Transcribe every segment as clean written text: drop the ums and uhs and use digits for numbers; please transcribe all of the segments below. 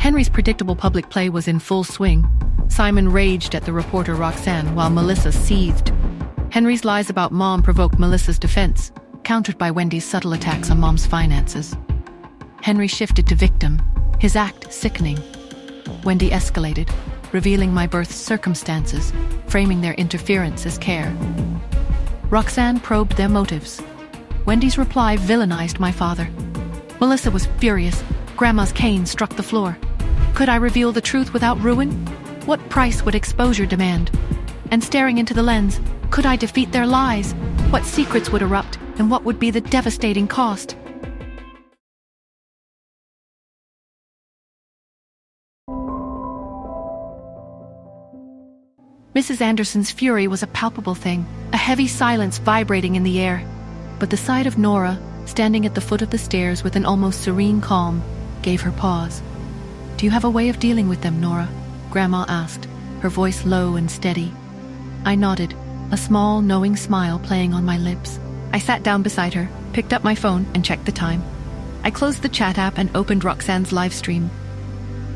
Henry's predictable public play was in full swing. Simon raged at the reporter Roxanne while Melissa seethed. Henry's lies about Mom provoked Melissa's defense, countered by Wendy's subtle attacks on Mom's finances. Henry shifted to victim, his act sickening. Wendy escalated, revealing my birth's circumstances, framing their interference as care. Roxanne probed their motives. Wendy's reply villainized my father. Melissa was furious. Grandma's cane struck the floor. Could I reveal the truth without ruin? What price would exposure demand? And staring into the lens, could I defeat their lies? What secrets would erupt, and what would be the devastating cost? Mrs. Anderson's fury was a palpable thing, a heavy silence vibrating in the air. But the sight of Nora, standing at the foot of the stairs with an almost serene calm, gave her pause. "Do you have a way of dealing with them, Nora?" Grandma asked, her voice low and steady. I nodded, a small, knowing smile playing on my lips. I sat down beside her, picked up my phone, and checked the time. I closed the chat app and opened Roxanne's live stream.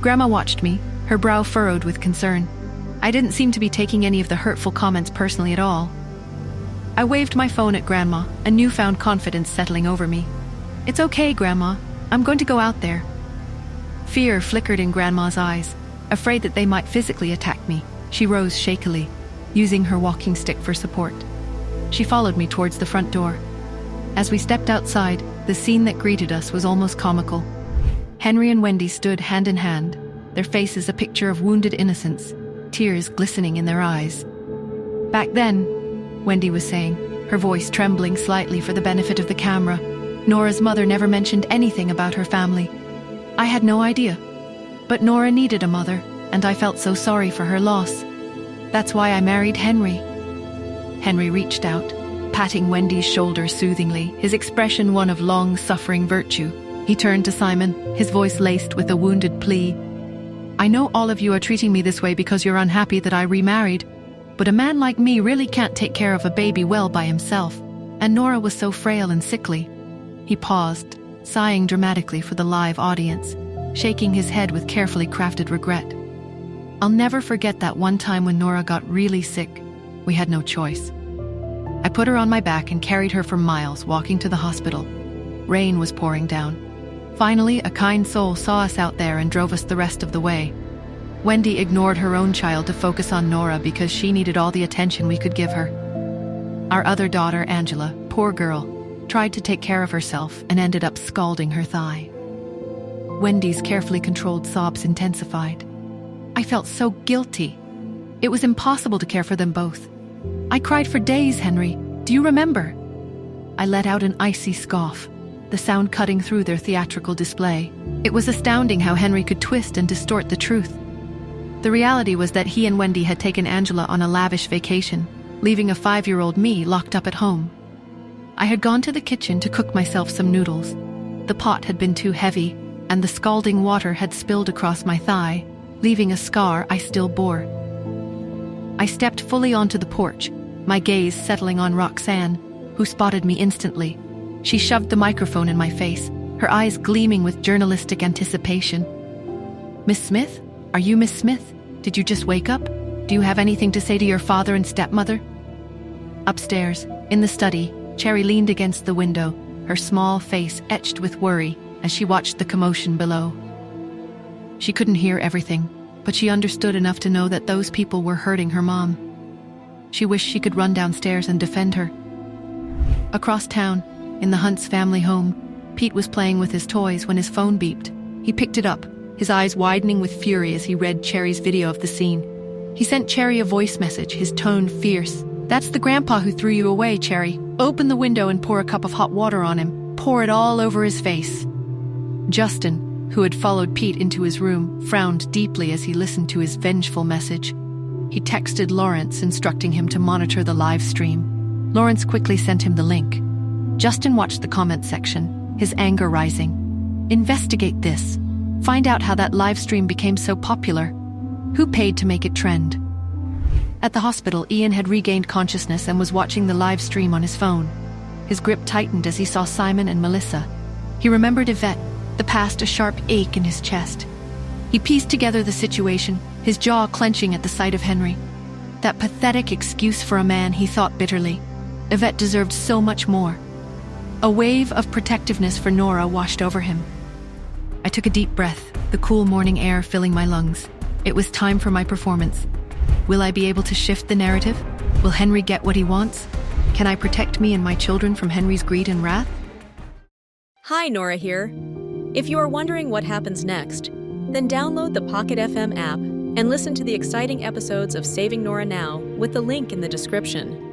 Grandma watched me, her brow furrowed with concern. I didn't seem to be taking any of the hurtful comments personally at all. I waved my phone at Grandma, a newfound confidence settling over me. "It's okay, Grandma. I'm going to go out there." Fear flickered in Grandma's eyes, afraid that they might physically attack me. She rose shakily, using her walking stick for support. She followed me towards the front door. As we stepped outside, the scene that greeted us was almost comical. Henry and Wendy stood hand in hand, their faces a picture of wounded innocence, tears glistening in their eyes. "Back then," Wendy was saying, her voice trembling slightly for the benefit of the camera, "Nora's mother never mentioned anything about her family. I had no idea. But Nora needed a mother, and I felt so sorry for her loss. That's why I married Henry." Henry reached out, patting Wendy's shoulder soothingly, his expression one of long-suffering virtue. He turned to Simon, his voice laced with a wounded plea. "I know all of you are treating me this way because you're unhappy that I remarried, but a man like me really can't take care of a baby well by himself, and Nora was so frail and sickly." He paused, sighing dramatically for the live audience, shaking his head with carefully crafted regret. "I'll never forget that one time when Nora got really sick. We had no choice. I put her on my back and carried her for miles, walking to the hospital. Rain was pouring down. Finally, a kind soul saw us out there and drove us the rest of the way. Wendy ignored her own child to focus on Nora because she needed all the attention we could give her. Our other daughter, Angela, poor girl, tried to take care of herself and ended up scalding her thigh." Wendy's carefully controlled sobs intensified. "I felt so guilty. It was impossible to care for them both. I cried for days, Henry. Do you remember?" I let out an icy scoff, the sound cutting through their theatrical display. It was astounding how Henry could twist and distort the truth. The reality was that he and Wendy had taken Angela on a lavish vacation, leaving a 5-year-old me locked up at home. I had gone to the kitchen to cook myself some noodles. The pot had been too heavy, and the scalding water had spilled across my thigh, leaving a scar I still bore. I stepped fully onto the porch, my gaze settling on Roxanne, who spotted me instantly. She shoved the microphone in my face, her eyes gleaming with journalistic anticipation. "Miss Smith? Are you Miss Smith? Did you just wake up? Do you have anything to say to your father and stepmother?" Upstairs, in the study, Cherry leaned against the window, her small face etched with worry as she watched the commotion below. She couldn't hear everything, but she understood enough to know that those people were hurting her mom. She wished she could run downstairs and defend her. Across town, in the Hunt's family home, Pete was playing with his toys when his phone beeped. He picked it up, his eyes widening with fury as he read Cherry's video of the scene. He sent Cherry a voice message, his tone fierce. "That's the grandpa who threw you away, Cherry. Open the window and pour a cup of hot water on him. Pour it all over his face." Justin, who had followed Pete into his room, frowned deeply as he listened to his vengeful message. He texted Lawrence, instructing him to monitor the live stream. Lawrence quickly sent him the link. Justin watched the comment section, his anger rising. "Investigate this. Find out how that live stream became so popular. Who paid to make it trend?" At the hospital, Ian had regained consciousness and was watching the live stream on his phone. His grip tightened as he saw Simon and Melissa. He remembered Yvette, the past a sharp ache in his chest. He pieced together the situation, his jaw clenching at the sight of Henry. That pathetic excuse for a man, he thought bitterly. Yvette deserved so much more. A wave of protectiveness for Nora washed over him. I took a deep breath, the cool morning air filling my lungs. It was time for my performance. Will I be able to shift the narrative? Will Henry get what he wants? Can I protect me and my children from Henry's greed and wrath? Hi, Nora here. If you are wondering what happens next, then download the Pocket FM app and listen to the exciting episodes of Saving Nora Now with the link in the description.